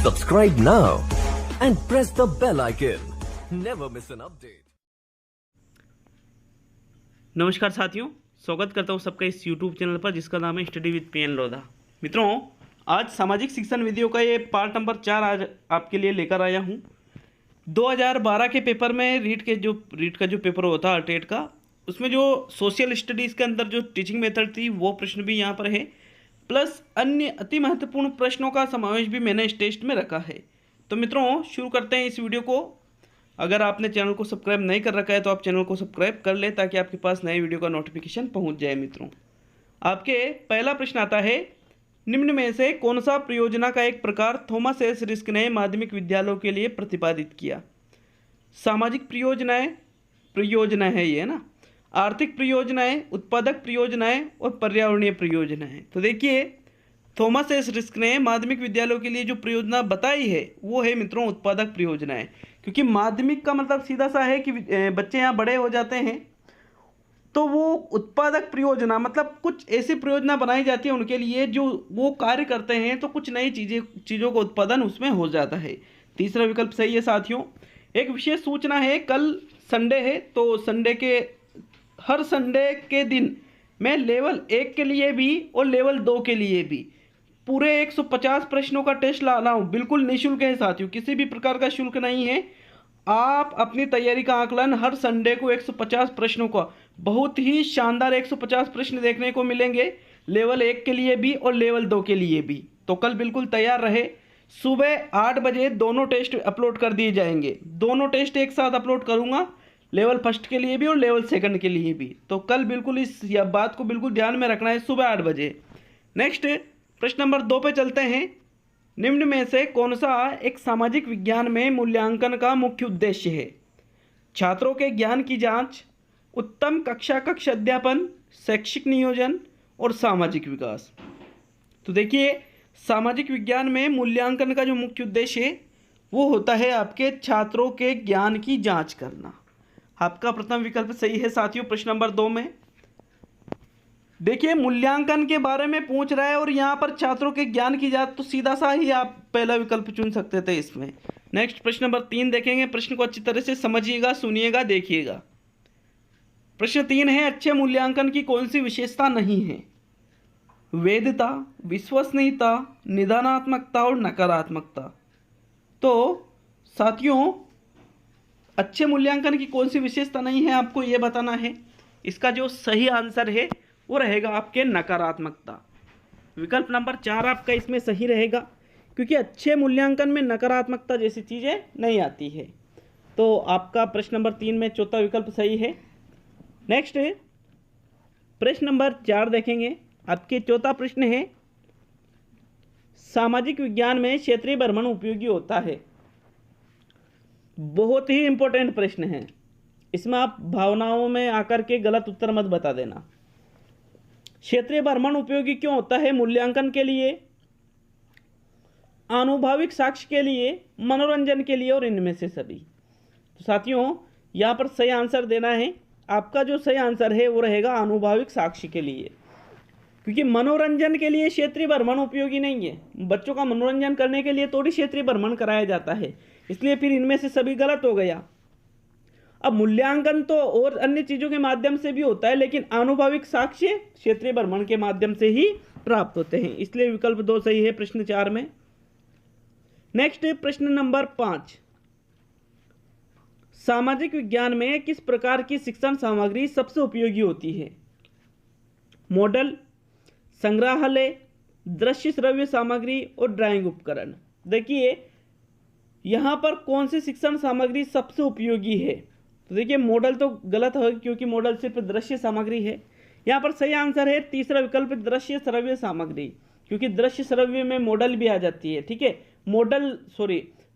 Subscribe now and press the bell icon. Never miss an update. नमस्कार साथियों, स्वागत करता हूं सबका इस YouTube चैनल पर जिसका नाम है स्टडी विद पीएन लोधा। मित्रों, आज सामाजिक शिक्षण वीडियो का ये पार्ट नंबर 4 आज आपके लिए लेकर आया हूं। 2012 के पेपर में रीट का जो पेपर होता है टेट का, उसमें जो सोशल स्टडीज़ के अंदर जो टीचिंग मेथड थी वो प्रश्न भी यहाँ पर है, प्लस अन्य अति महत्वपूर्ण प्रश्नों का समावेश भी मैंने इस टेस्ट में रखा है। तो मित्रों, शुरू करते हैं इस वीडियो को। अगर आपने चैनल को सब्सक्राइब नहीं कर रखा है तो आप चैनल को सब्सक्राइब कर लें ताकि आपके पास नए वीडियो का नोटिफिकेशन पहुंच जाए। मित्रों, आपके पहला प्रश्न आता है, निम्न में से कौन सा परियोजना का एक प्रकार थॉमस एस रिस्क ने माध्यमिक विद्यालयों के लिए प्रतिपादित किया? सामाजिक परियोजना है ये ना, आर्थिक परियोजनाएं, उत्पादक परियोजनाएं और पर्यावरणीय परियोजनाएं। तो देखिए, थॉमस एस रिस्क ने माध्यमिक विद्यालयों के लिए जो परियोजना बताई है वो है मित्रों उत्पादक परियोजनाएं। क्योंकि माध्यमिक का मतलब सीधा सा है कि बच्चे यहाँ बड़े हो जाते हैं, तो वो उत्पादक परियोजना मतलब कुछ ऐसी परियोजना बनाई जाती है उनके लिए जो वो कार्य करते हैं, तो कुछ नई चीज़ों का उत्पादन उसमें हो जाता है। तीसरा विकल्प सही है साथियों। एक विशेष सूचना है, कल संडे है तो हर संडे के दिन मैं लेवल 1 के लिए भी और लेवल 2 के लिए भी पूरे 150 प्रश्नों का टेस्ट ला रहा हूँ। बिल्कुल निःशुल्क है साथियों, किसी भी प्रकार का शुल्क नहीं है। आप अपनी तैयारी का आकलन हर संडे को 150 प्रश्नों का, बहुत ही शानदार 150 प्रश्न देखने को मिलेंगे, लेवल 1 के लिए भी और लेवल 2 के लिए भी। तो कल बिल्कुल तैयार रहे। सुबह 8 बजे दोनों टेस्ट अपलोड कर दिए जाएंगे। दोनों टेस्ट एक साथ अपलोड करूँगा, लेवल फर्स्ट के लिए भी और लेवल सेकंड के लिए भी। तो कल बिल्कुल इस बात को बिल्कुल ध्यान में रखना है, सुबह 8 बजे। नेक्स्ट प्रश्न नंबर 2 पे चलते हैं। निम्न में से कौन सा एक सामाजिक विज्ञान में मूल्यांकन का मुख्य उद्देश्य है? छात्रों के ज्ञान की जांच, उत्तम कक्ष अध्यापन, शैक्षिक नियोजन और सामाजिक विकास। तो देखिए, सामाजिक विज्ञान में मूल्यांकन का जो मुख्य उद्देश्य है वो होता है आपके छात्रों के ज्ञान की जांच करना। आपका प्रथम विकल्प सही है साथियों प्रश्न नंबर 2 में। देखिए, मूल्यांकन के बारे में पूछ रहा है और यहाँ पर छात्रों के ज्ञान की जांच, तो सीधा सा ही आप पहला विकल्प चुन सकते थे इसमें। नेक्स्ट प्रश्न नंबर 3 देखेंगे। प्रश्न को अच्छी तरह से समझिएगा, सुनिएगा, देखिएगा। प्रश्न 3 है, अच्छे मूल्यांकन की कौन सी विशेषता नहीं है? वैधता, विश्वसनीयता, निदानात्मकता और नकारात्मकता। तो साथियों, अच्छे मूल्यांकन की कौन सी विशेषता नहीं है आपको ये बताना है। इसका जो सही आंसर है वो रहेगा आपके नकारात्मकता। विकल्प नंबर 4 आपका इसमें सही रहेगा, क्योंकि अच्छे मूल्यांकन में नकारात्मकता जैसी चीज़ें नहीं आती है। तो आपका प्रश्न नंबर 3 में चौथा विकल्प सही है। नेक्स्ट प्रश्न नंबर 4 देखेंगे। आपके चौथा प्रश्न है, सामाजिक विज्ञान में क्षेत्रीय भ्रमण उपयोगी होता है? बहुत ही इंपॉर्टेंट प्रश्न है, इसमें आप भावनाओं में आकर के गलत उत्तर मत बता देना। क्षेत्रीय भ्रमण उपयोगी क्यों होता है? मूल्यांकन के लिए, आनुभविक साक्ष्य के लिए, मनोरंजन के लिए और इनमें से सभी। तो साथियों, यहाँ पर सही आंसर देना है। आपका जो सही आंसर है वो रहेगा आनुभविक साक्ष्य के लिए, क्योंकि मनोरंजन के लिए क्षेत्रीय भ्रमण उपयोगी नहीं है। बच्चों का मनोरंजन करने के लिए थोड़ी क्षेत्रीय भ्रमण कराया जाता है, इसलिए फिर इनमें से सभी गलत हो गया। अब मूल्यांकन तो और अन्य चीज़ों के माध्यम से भी होता है, लेकिन आनुभविक साक्ष्य क्षेत्रीय भ्रमण के माध्यम से ही प्राप्त होते हैं, इसलिए विकल्प 2 सही है प्रश्न 4 में। नेक्स्ट प्रश्न नंबर 5, सामाजिक विज्ञान में किस प्रकार की शिक्षण सामग्री सबसे उपयोगी होती है? मॉडल, संग्रहालय, दृश्य श्रव्य सामग्री और ड्राइंग उपकरण। देखिए, यहाँ पर कौन सी शिक्षण सामग्री सबसे उपयोगी है? तो देखिए, मॉडल तो गलत है क्योंकि मॉडल सिर्फ दृश्य सामग्री है। यहाँ पर सही आंसर है तीसरा विकल्प, दृश्य श्रव्य सामग्री, क्योंकि दृश्य श्रव्य में मॉडल भी आ जाती है। ठीक है,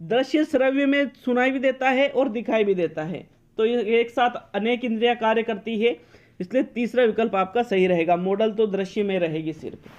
दृश्य श्रव्य में सुनाई भी देता है और दिखाई भी देता है, तो ये एक साथ अनेक इंद्रियां कार्य करती है, इसलिए तीसरा विकल्प आपका सही रहेगा। मॉडल तो दृश्य में रहेगी सिर्फ।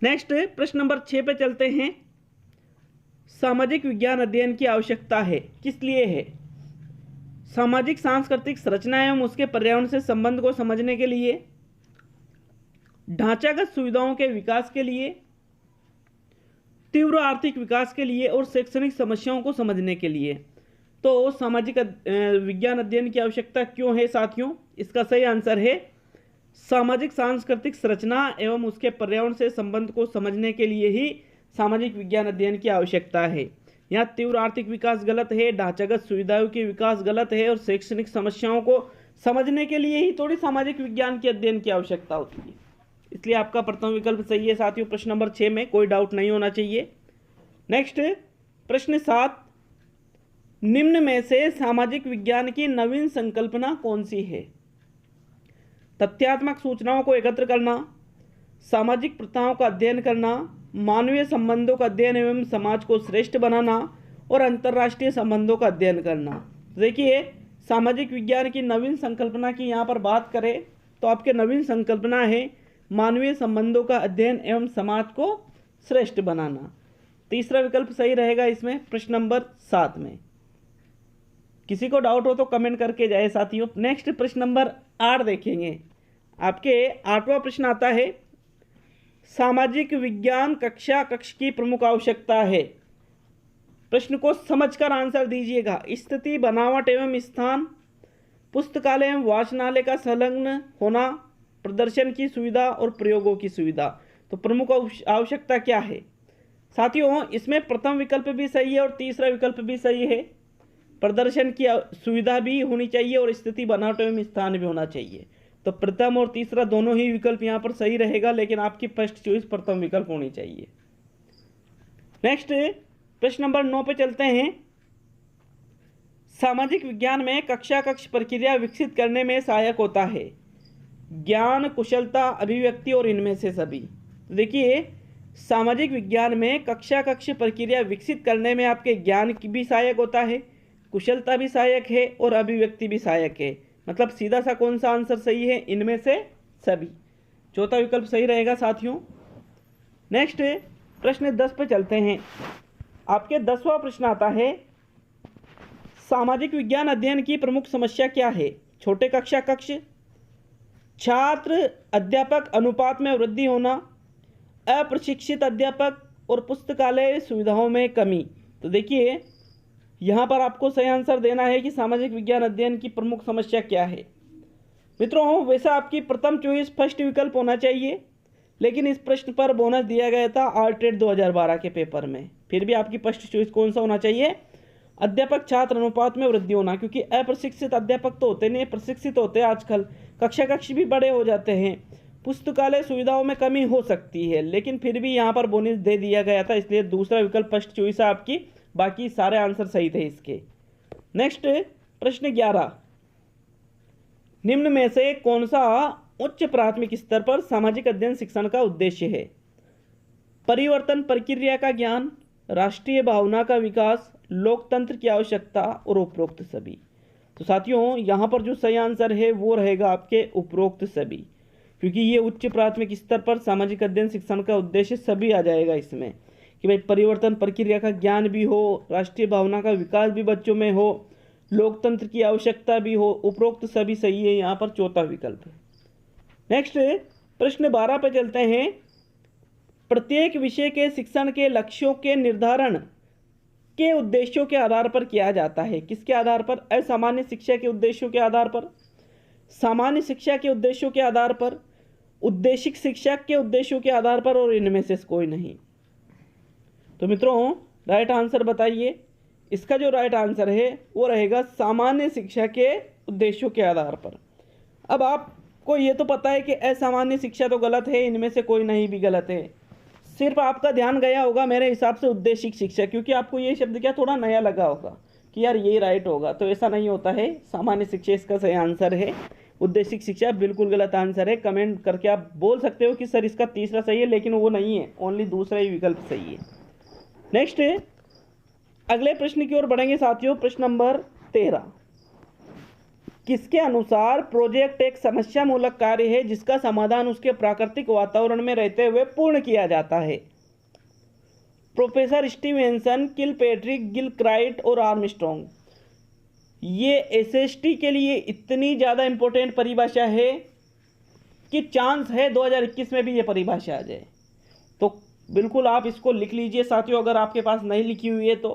नेक्स्ट प्रश्न नंबर 6 पे चलते हैं। सामाजिक विज्ञान अध्ययन की आवश्यकता है, किस लिए है? सामाजिक सांस्कृतिक संरचना एवं उसके पर्यावरण से संबंध को समझने के लिए, ढांचागत सुविधाओं के विकास के लिए, तीव्र आर्थिक विकास के लिए और शैक्षणिक समस्याओं को समझने के लिए। तो सामाजिक विज्ञान अध्ययन की आवश्यकता क्यों है साथियों? इसका सही आंसर है सामाजिक सांस्कृतिक संरचना एवं उसके पर्यावरण से संबंध को समझने के लिए ही सामाजिक विज्ञान अध्ययन की आवश्यकता है। यहाँ तीव्र आर्थिक विकास गलत है, ढांचागत सुविधाओं की विकास गलत है, और शैक्षणिक समस्याओं को समझने के लिए ही थोड़ी सामाजिक विज्ञान के अध्ययन की आवश्यकता होती है। इसलिए आपका प्रथम विकल्प सही है साथियों, प्रश्न नंबर 6 में कोई डाउट नहीं होना चाहिए। नेक्स्ट प्रश्न 7, निम्न में से सामाजिक विज्ञान की नवीन संकल्पना कौन सी है? तथ्यात्मक सूचनाओं को एकत्र करना, सामाजिक प्रथाओं का अध्ययन करना, मानवीय संबंधों का अध्ययन एवं समाज को श्रेष्ठ बनाना, और अंतर्राष्ट्रीय संबंधों का अध्ययन करना। देखिए, सामाजिक विज्ञान की नवीन संकल्पना की यहाँ पर बात करें तो आपके नवीन संकल्पना है मानवीय संबंधों का अध्ययन एवं समाज को श्रेष्ठ बनाना। तीसरा विकल्प सही रहेगा इसमें, प्रश्न नंबर 7 में। किसी को डाउट हो तो कमेंट करके जाए साथियों। नेक्स्ट प्रश्न नंबर 8 देखेंगे। आपके 8वां प्रश्न आता है, सामाजिक विज्ञान कक्षा कक्ष की प्रमुख आवश्यकता है। प्रश्न को समझकर आंसर दीजिएगा। स्थिति, बनावट एवं स्थान, पुस्तकालय एवं वाचनालय का संलग्न होना, प्रदर्शन की सुविधा और प्रयोगों की सुविधा। तो प्रमुख आवश्यकता क्या है साथियों? इसमें प्रथम विकल्प भी सही है और तीसरा विकल्प भी सही है। प्रदर्शन की सुविधा भी होनी चाहिए और स्थिति, बनावट एवं स्थान भी होना चाहिए। तो प्रथम और तीसरा दोनों ही विकल्प यहाँ पर सही रहेगा, लेकिन आपकी फर्स्ट चॉइस प्रथम विकल्प होनी चाहिए। नेक्स्ट प्रश्न नंबर 9 पे चलते हैं। सामाजिक विज्ञान में कक्षा कक्ष प्रक्रिया विकसित करने में सहायक होता है ज्ञान, कुशलता, अभिव्यक्ति और इनमें से सभी। तो देखिए, सामाजिक विज्ञान में कक्षा कक्ष प्रक्रिया विकसित करने में आपके ज्ञान की भी सहायक होता है, कुशलता भी सहायक है और अभिव्यक्ति भी सहायक है। मतलब सीधा सा कौन सा आंसर सही है? इनमें से सभी। चौथा विकल्प सही रहेगा साथियों। नेक्स्ट प्रश्न 10 पे चलते हैं। आपके 10वां प्रश्न आता है, सामाजिक विज्ञान अध्ययन की प्रमुख समस्या क्या है? छोटे कक्षा कक्ष, छात्र अध्यापक अनुपात में वृद्धि होना, अप्रशिक्षित अध्यापक और पुस्तकालय सुविधाओं में कमी। तो देखिए, यहाँ पर आपको सही आंसर देना है कि सामाजिक विज्ञान अध्ययन की प्रमुख समस्या क्या है। मित्रों, वैसे आपकी प्रथम चॉइस फर्स्ट विकल्प होना चाहिए, लेकिन इस प्रश्न पर बोनस दिया गया था आरटेट 2012 के पेपर में। फिर भी आपकी फर्स्ट चॉइस कौन सा होना चाहिए? अध्यापक छात्र अनुपात में वृद्धि होना, क्योंकि अप्रशिक्षित अध्यापक तो होते नहीं, प्रशिक्षित होते हैं आजकल। कक्षा कक्ष भी बड़े हो जाते हैं। पुस्तकालय सुविधाओं में कमी हो सकती है, लेकिन फिर भी यहाँ पर बोनस दे दिया गया था, इसलिए दूसरा विकल्प फर्स्ट चॉइस है आपकी। बाकी सारे आंसर सही थे इसके। नेक्स्ट प्रश्न 11, निम्न में से कौन सा उच्च प्राथमिक स्तर पर सामाजिक अध्ययन शिक्षण का उद्देश्य है? परिवर्तन प्रक्रिया का ज्ञान, राष्ट्रीय भावना का विकास, लोकतंत्र की आवश्यकता और उपरोक्त सभी। तो साथियों, यहाँ पर जो सही आंसर है वो रहेगा आपके उपरोक्त सभी, क्योंकि ये उच्च प्राथमिक स्तर पर सामाजिक अध्ययन शिक्षण का उद्देश्य सभी आ जाएगा इसमें, कि भाई परिवर्तन प्रक्रिया का ज्ञान भी हो, राष्ट्रीय भावना का विकास भी बच्चों में हो, लोकतंत्र की आवश्यकता भी हो। उपरोक्त सभी सही है यहाँ पर, चौथा विकल्प। नेक्स्ट प्रश्न 12 पे चलते हैं। प्रत्येक विषय के शिक्षण के लक्ष्यों के निर्धारण के उद्देश्यों के आधार पर किया जाता है। किसके आधार पर? असामान्य शिक्षा के उद्देश्यों के आधार पर, सामान्य शिक्षा के उद्देश्यों के आधार पर, उद्देशिक शिक्षा के उद्देश्यों के आधार पर, और इनमें से कोई नहीं। तो मित्रों, राइट आंसर बताइए। इसका जो राइट आंसर है वो रहेगा सामान्य शिक्षा के उद्देश्यों के आधार पर। अब आपको ये तो पता है कि असामान्य शिक्षा तो गलत है, इनमें से कोई नहीं भी गलत है। सिर्फ आपका ध्यान गया होगा मेरे हिसाब से उद्देशिक शिक्षा, क्योंकि आपको ये शब्द क्या थोड़ा नया लगा होगा कि यार ये राइट होगा, तो ऐसा नहीं होता है। सामान्य शिक्षा इसका सही आंसर है, उद्देशिक शिक्षा बिल्कुल गलत आंसर है। कमेंट करके आप बोल सकते हो कि सर इसका तीसरा सही है, लेकिन वो नहीं है, ओनली दूसरा ही विकल्प सही है। नेक्स्ट अगले प्रश्न की ओर बढ़ेंगे साथियों। प्रश्न नंबर 13, किसके अनुसार प्रोजेक्ट एक समस्या मूलक कार्य है जिसका समाधान उसके प्राकृतिक वातावरण में रहते हुए पूर्ण किया जाता है? प्रोफेसर स्टीवेंसन, किलपेट्रिक, गिलक्राइट और आर्मस्ट्रॉन्ग। ये एसएसटी के लिए इतनी ज़्यादा इंपॉर्टेंट परिभाषा है कि चांस है 2021 में भी ये परिभाषा आ जाए। तो बिल्कुल आप इसको लिख लीजिए साथियों, अगर आपके पास नहीं लिखी हुई है तो,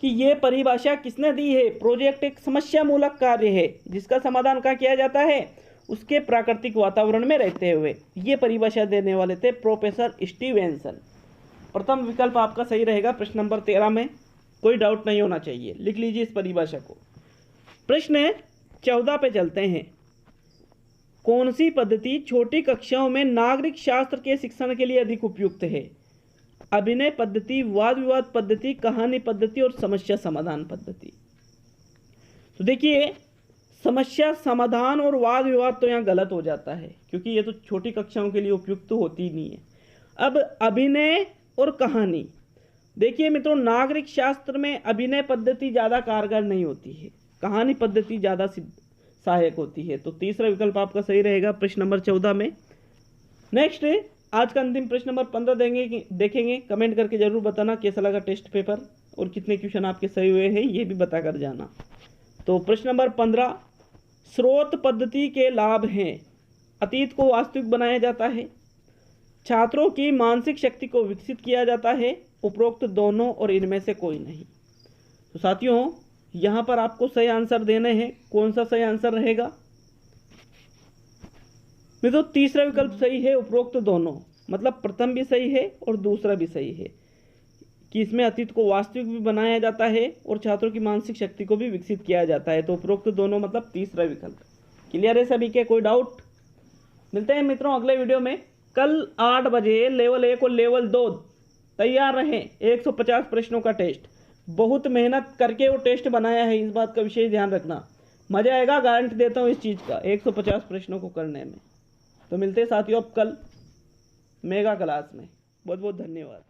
कि ये परिभाषा किसने दी है। प्रोजेक्ट एक समस्या मूलक कार्य है जिसका समाधान क्या किया जाता है, उसके प्राकृतिक वातावरण में रहते हुए। ये परिभाषा देने वाले थे प्रोफेसर स्टीवेंसन। प्रथम विकल्प आपका सही रहेगा प्रश्न नंबर 13 में, कोई डाउट नहीं होना चाहिए, लिख लीजिए इस परिभाषा को। प्रश्न 14 पे चलते हैं। कौन सी पद्धति छोटी कक्षाओं में नागरिक शास्त्र के शिक्षण के लिए अधिक उपयुक्त है? अभिनय पद्धति, वाद विवाद पद्धति, कहानी पद्धति और समस्या समाधान पद्धति। तो देखिए, समस्या समाधान और वाद विवाद तो यहाँ गलत हो जाता है, क्योंकि ये तो छोटी कक्षाओं के लिए उपयुक्त तो होती नहीं है। अब अभिनय और कहानी, देखिए मित्रों, नागरिक शास्त्र में अभिनय पद्धति ज़्यादा कारगर नहीं होती है, कहानी पद्धति ज़्यादा सहायक होती है। तो तीसरा विकल्प आपका सही रहेगा प्रश्न नंबर 14 में। नेक्स्ट, आज का अंतिम प्रश्न नंबर 15 देखेंगे। कमेंट करके जरूर बताना कैसा लगा टेस्ट पेपर और कितने क्वेश्चन आपके सही हुए हैं, ये भी बता कर जाना। तो प्रश्न नंबर 15, स्रोत पद्धति के लाभ हैं। अतीत को वास्तविक बनाया जाता है, छात्रों की मानसिक शक्ति को विकसित किया जाता है, उपरोक्त दोनों और इनमें से कोई नहीं। तो साथियों, यहाँ पर आपको सही आंसर देने हैं। कौन सा सही आंसर रहेगा? तो तीसरा विकल्प सही है, उपरोक्त दोनों, मतलब प्रथम भी सही है और दूसरा भी सही है, कि इसमें अतीत को वास्तविक भी बनाया जाता है और छात्रों की मानसिक शक्ति को भी विकसित किया जाता है। तो उपरोक्त दोनों मतलब तीसरा विकल्प। क्लियर है सभी के? कोई डाउट? मिलते हैं मित्रों अगले वीडियो में। कल 8 बजे लेवल 1 और लेवल 2 तैयार रहें। 150 प्रश्नों का टेस्ट, बहुत मेहनत करके वो टेस्ट बनाया है, इस बात का विशेष ध्यान रखना। मज़ा आएगा, गारंटी देता हूँ इस चीज़ का, 150 प्रश्नों को करने में। तो मिलते हैं साथियों अब कल मेगा क्लास में। बहुत बहुत धन्यवाद।